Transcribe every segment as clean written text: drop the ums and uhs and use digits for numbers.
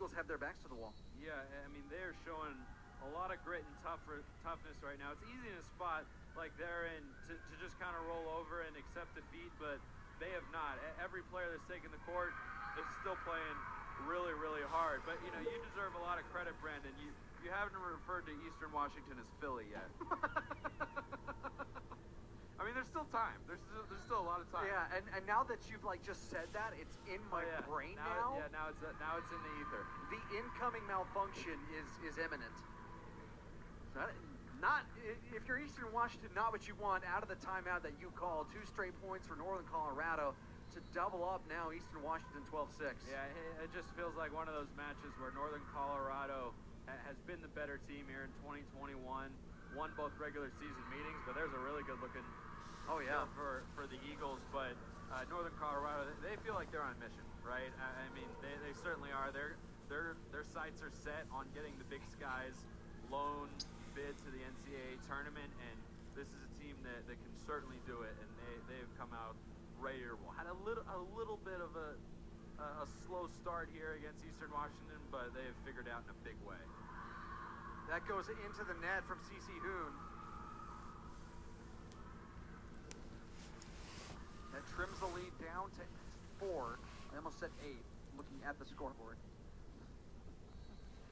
Eagles have their backs to the wall. Yeah, I mean, they're showing a lot of grit and toughness right now. It's easy in a spot like they're in to just kind of roll over and accept defeat, but they have not. Every player that's taken the court is still playing really, really hard. But, you know, you deserve a lot of credit, Brandon. You haven't referred to Eastern Washington as Philly yet. I mean, there's still time. There's still a lot of time. Yeah, and now that you've just said that, it's in my brain now. Yeah, now it's in the ether. The incoming malfunction is imminent. Not if you're Eastern Washington, not what you want out of the timeout that you called. 2 straight points for Northern Colorado to double up now. Eastern Washington 12-6. Yeah, it just feels like one of those matches where Northern Colorado has been the better team here in 2021. Won both regular season meetings, but there's a really good looking for the Eagles. But Northern Colorado, they feel like they're on mission, right? I mean, they certainly are. Their sights are set on getting the Big Sky's loan bid to the NCAA tournament, and this is a team that can certainly do it, and they've come out ready to roll. Had a little bit of a slow start here against Eastern Washington, but they have figured out in a big way. That goes into the net from C.C. Hoon. That trims the lead down to 4. I almost said 8, looking at the scoreboard.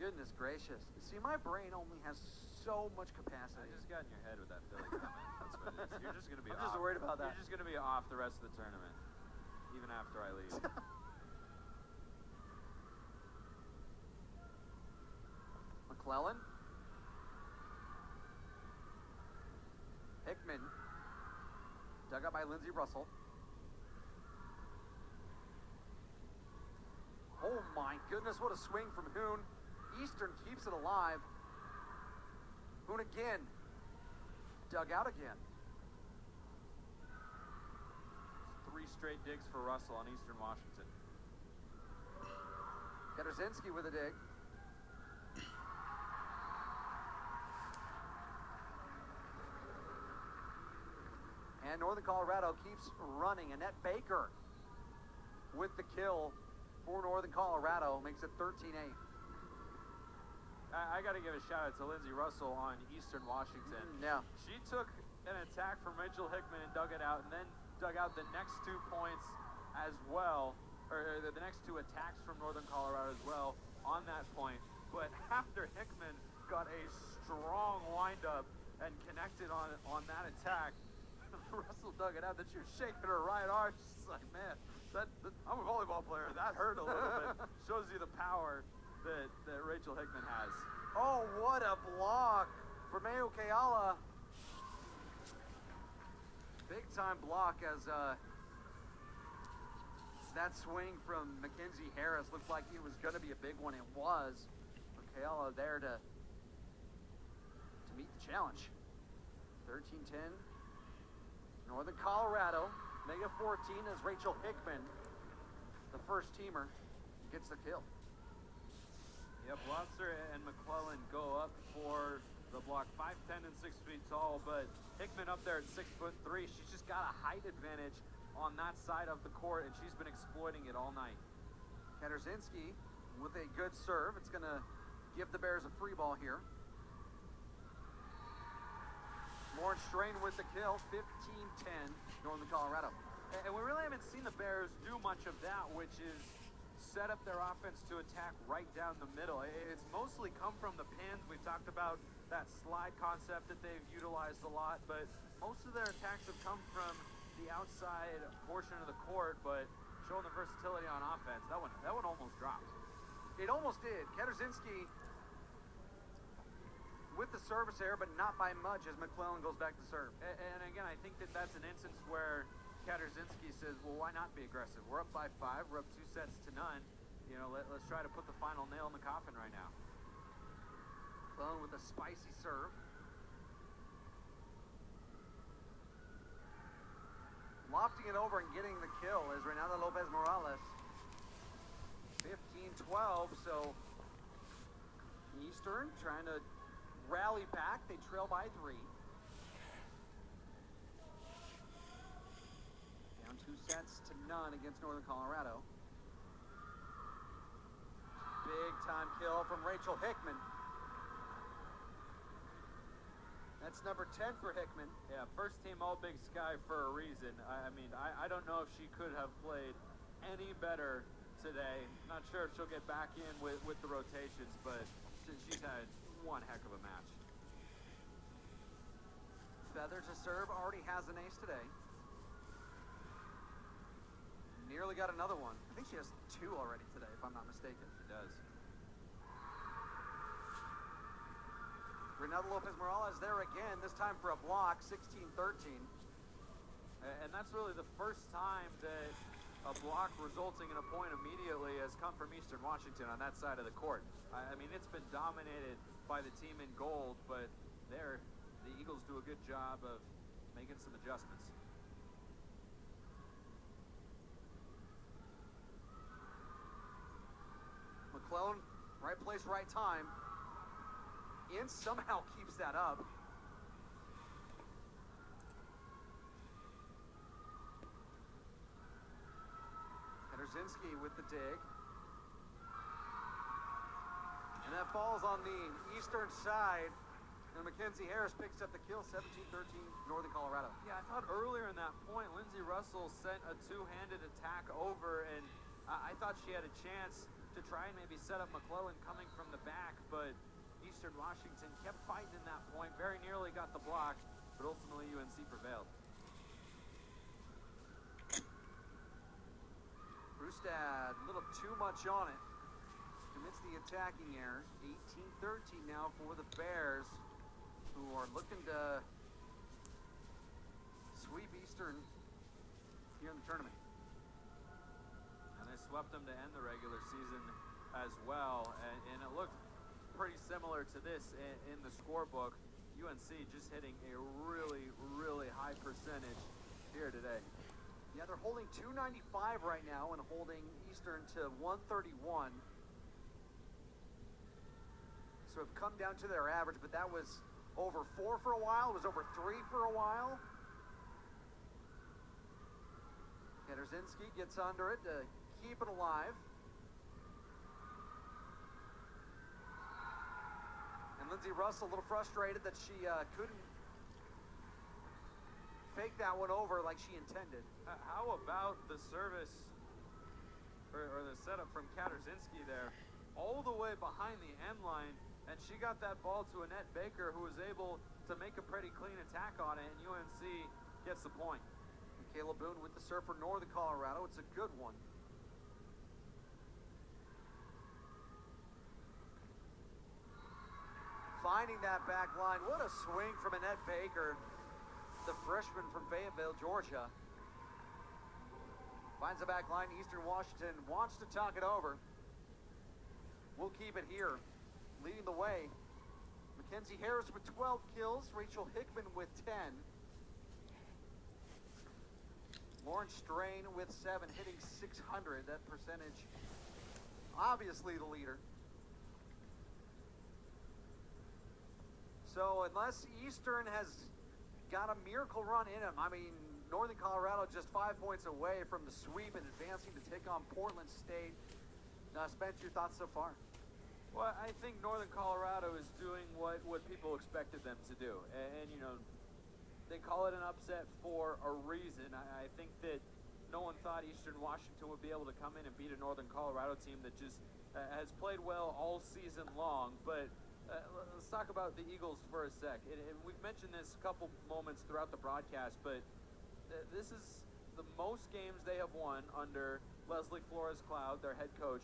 Goodness gracious. See, my brain only has so much capacity. I just got in your head with that Philly comment. That's what it is. You're just going to be I'm off. just worried about that. You're just going to be off the rest of the tournament, even after I leave. McClellan. Hickman. Dug up by Lindsey Russell. Oh my goodness, what a swing from Hoon. Eastern keeps it alive. Hoon again. Dug out again. 3 straight digs for Russell on Eastern Washington. Katarzinski with a dig. And Northern Colorado keeps running. Annette Baker with the kill for Northern Colorado. Makes it 13-8. I got to give a shout out to Lindsey Russell on Eastern Washington. Yeah. She took an attack from Rachel Hickman and dug it out, and then dug out the next 2 points as well, or the next 2 attacks from Northern Colorado as well on that point. But after Hickman got a strong windup and connected on that attack, Russell dug it out. Then she was shaking her right arm. She's like, man, that I'm a volleyball player. That hurt a little bit. Shows you the power that Rachel Hickman has. Oh, what a block for Mayo Keala. Big time block as that swing from Mackenzie Harris looked like it was going to be a big one. It was. But Keala there to meet the challenge. 13-10. Northern Colorado, Mega 14 as Rachel Hickman, the first teamer, gets the kill. Yep, Lobster and McClellan go up for the block. 5'10" and 6 feet tall, but Hickman up there at 6'3". She's just got a height advantage on that side of the court, and she's been exploiting it all night. Katarzinski with a good serve. It's going to give the Bears a free ball here. Lauren Strain with the kill, 15-10, Northern Colorado. And we really haven't seen the Bears do much of that, which is set up their offense to attack right down the middle. It's mostly come from the pins. We've talked about that slide concept that they've utilized a lot, but most of their attacks have come from the outside portion of the court, but showing the versatility on offense. That one almost dropped. It almost did. Katarzinski with the service error, but not by much as McClellan goes back to serve. And again, I think that's an instance where Katarzinski says, well, why not be aggressive? We're up by 5. We're up 2-0. You know, let's try to put the final nail in the coffin right now. McClellan with a spicy serve. Lofting it over and getting the kill is Renata Lopez Morales. 15-12, so Eastern trying to rally back. They trail by 3. Down 2-0 against Northern Colorado. Big from Rachel Hickman. That's number 10 for Hickman. Yeah, first team All Big Sky for a reason. I mean, I don't know if she could have played any better today. Not sure if she'll get back in with the rotations, but she's had one heck of a match. Feather to serve, already has an ace today. Nearly got another one. I think she has 2 already today, if I'm not mistaken. She does. Renata Lopez-Morales there again, this time for a block, 16-13. And that's really the first time that a block resulting in a point immediately has come from Eastern Washington on that side of the court. I mean, it's been dominated by the team in gold, but there, the Eagles do a good job of making some adjustments. McClellan, right place, right time. In somehow keeps that up. Katarzinski with the dig. And that falls on the eastern side. And Mackenzie Harris picks up the kill, 17-13, Northern Colorado. Yeah, I thought earlier in that point, Lindsey Russell sent a two-handed attack over, and I thought she had a chance to try and maybe set up McClellan coming from the back, but Eastern Washington kept fighting in that point, very nearly got the block, but ultimately UNC prevailed. Brustad, a little too much on it. Commits the attacking error. 18-13 now for the Bears, who are looking to sweep Eastern here in the tournament. And they swept them to end the regular season as well, and it looked pretty similar to this in the scorebook. UNC just hitting a really, really high percentage here today. Yeah, they're holding 295 right now and holding Eastern to 131. So have come down to their average, but that was over 4 for a while. It was over 3 for a while. Katarzinski gets under it to keep it alive. And Lindsey Russell a little frustrated that she couldn't fake that one over like she intended. How about the service or the setup from Katarzinski there, all the way behind the end line, and she got that ball to Annette Baker, who was able to make a pretty clean attack on it, and UNC gets the point. Michaela Boone with the serve for Northern Colorado. It's a good one. Finding that back line. What a swing from Annette Baker, the freshman from Fayetteville, Georgia. Finds the back line. Eastern Washington wants to talk it over. We'll keep it here. Leading the way, Mackenzie Harris with 12 kills. Rachel Hickman with 10. Lauren Strain with 7, hitting 600. That percentage, obviously the leader. So unless Eastern has got a miracle run in them, I mean, Northern Colorado just 5 points away from the sweep and advancing to take on Portland State. Spence, your thoughts so far? Well, I think Northern Colorado is doing what people expected them to do. And you know, they call it an upset for a reason. I think that no one thought Eastern Washington would be able to come in and beat a Northern Colorado team that just has played well all season long. But let's talk about the Eagles for a sec. And we've mentioned this a couple moments throughout the broadcast, but this is the most games they have won under Leslie Flores-Cloud, their head coach,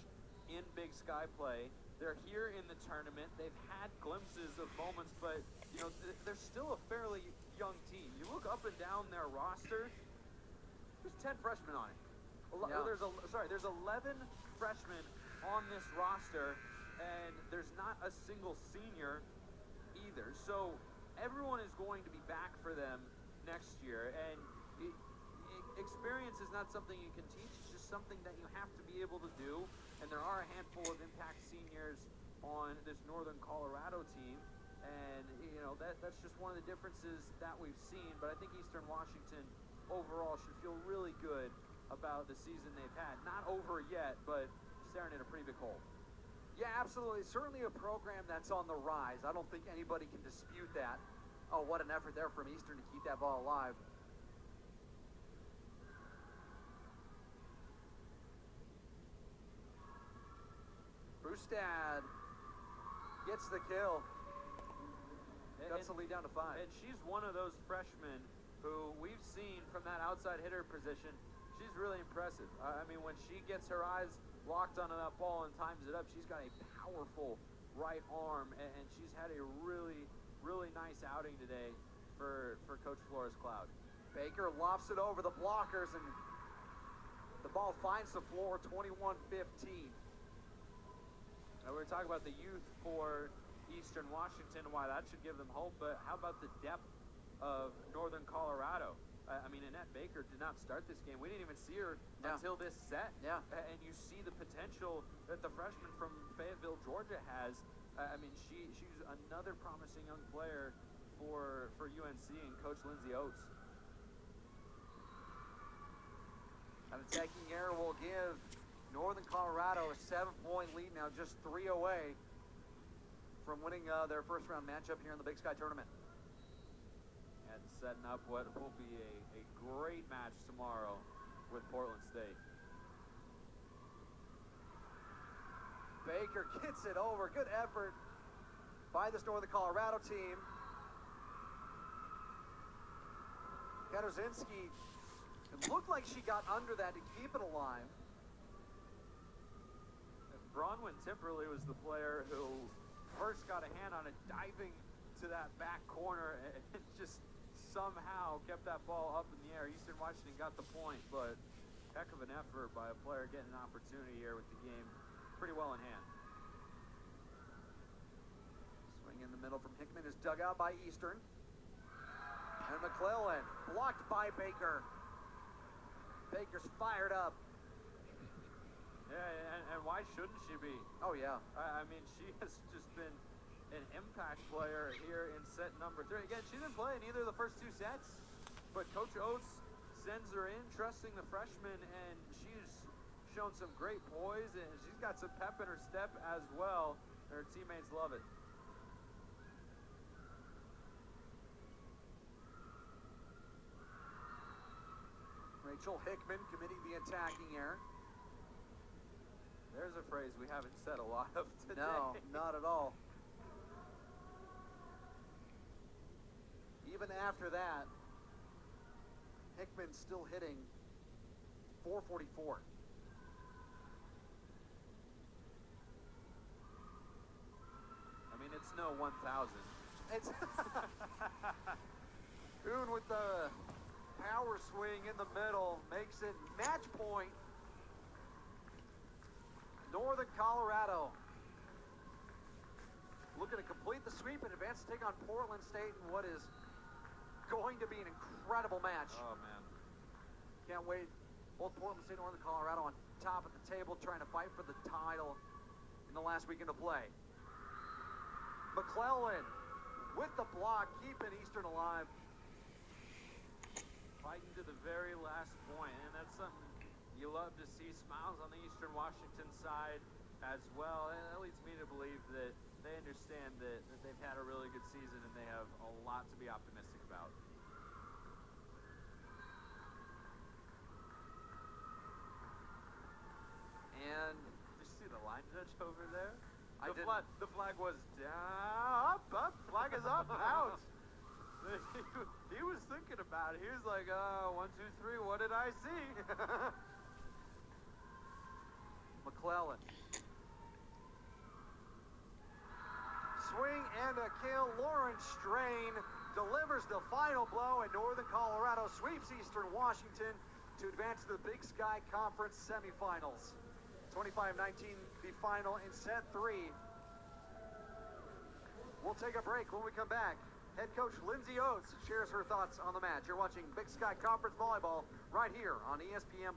in Big Sky play. They're here in the tournament. They've had glimpses of moments, but you know, they're still a fairly young team. You look up and down their roster, there's 10 freshmen on it. Yeah. There's 11 freshmen on this roster, and there's not a single senior either. So everyone is going to be back for them next year, and experience is not something you can teach. It's just something that you have to be able to do. And there are a handful of impact seniors on this Northern Colorado team, and you know that's just one of the differences that we've seen. But I think Eastern Washington overall should feel really good about the season they've had. Not over yet, but staring at a pretty big hole. Yeah, absolutely. Certainly a program that's on the rise. I don't think anybody can dispute that. Oh, what an effort there from Eastern to keep that ball alive. Brustad gets the kill. Cuts the lead down to 5. And she's one of those freshmen who we've seen from that outside hitter position. She's really impressive. I mean, when she gets her eyes locked onto that ball and times it up, she's got a powerful right arm, and she's had a really, really nice outing today for Coach Flores Cloud. Baker lofts it over the blockers, and the ball finds the floor, 21-15. Now, we were talking about the youth for Eastern Washington, why that should give them hope, but how about the depth of Northern Colorado? I mean, Annette Baker did not start this game. We didn't even see her until this set. Yeah. And you see the potential that the freshman from Fayetteville, Georgia has. I mean, she's another promising young player for UNC and Coach Lindsay Oates. An attacking error will give Northern Colorado a 7-point lead, now just 3 away from winning their first round matchup here in the Big Sky Tournament. And setting up what will be a great match tomorrow with Portland State. Baker gets it over. Good effort by this Northern Colorado team. Katarzinski, it looked like she got under that to keep it alive. Bronwyn Timperley was the player who first got a hand on it, diving to that back corner, and just somehow kept that ball up in the air. Eastern Washington got the point, but heck of an effort by a player getting an opportunity here with the game pretty well in hand. Swing in the middle from Hickman is dug out by Eastern. And McClellan blocked by Baker. Baker's fired up. Yeah, and why shouldn't she be? Oh, yeah. I mean, she has just been an impact player here in set number 3. Again, she didn't play in either of the first 2 sets, but Coach Oates sends her in, trusting the freshman, and she's shown some great poise, and she's got some pep in her step as well. Her teammates love it. Rachel Hickman committing the attacking error. There's a phrase we haven't said a lot of today. No, not at all. Even after that, Hickman's still hitting .444. I mean, it's no 1,000. It's Boone with the power swing in the middle makes it match point. Northern Colorado looking to complete the sweep and advance to take on Portland State in what is going to be an incredible match. Oh, man. Can't wait. Both Portland State and Northern Colorado on top of the table trying to fight for the title in the last weekend of play. McClellan with the block, keeping Eastern alive. Fighting to the very last point, and that's something you love to see. Smiles on the Eastern Washington side as well, and that leads me to believe that they understand that they've had a really good season and they have a lot to be optimistic about. And did you see the line judge over there? The flag was down, up, flag is up, out. He was thinking about it. He was like, 1, 2, 3, what did I see? McClellan. Swing and a kill. Lauren Strain delivers the final blow, and Northern Colorado sweeps Eastern Washington to advance to the Big Sky Conference semifinals. 25-19, the final in set 3. We'll take a break. When we come back, head coach Lindsay Oates shares her thoughts on the match. You're watching Big Sky Conference Volleyball right here on ESPN+.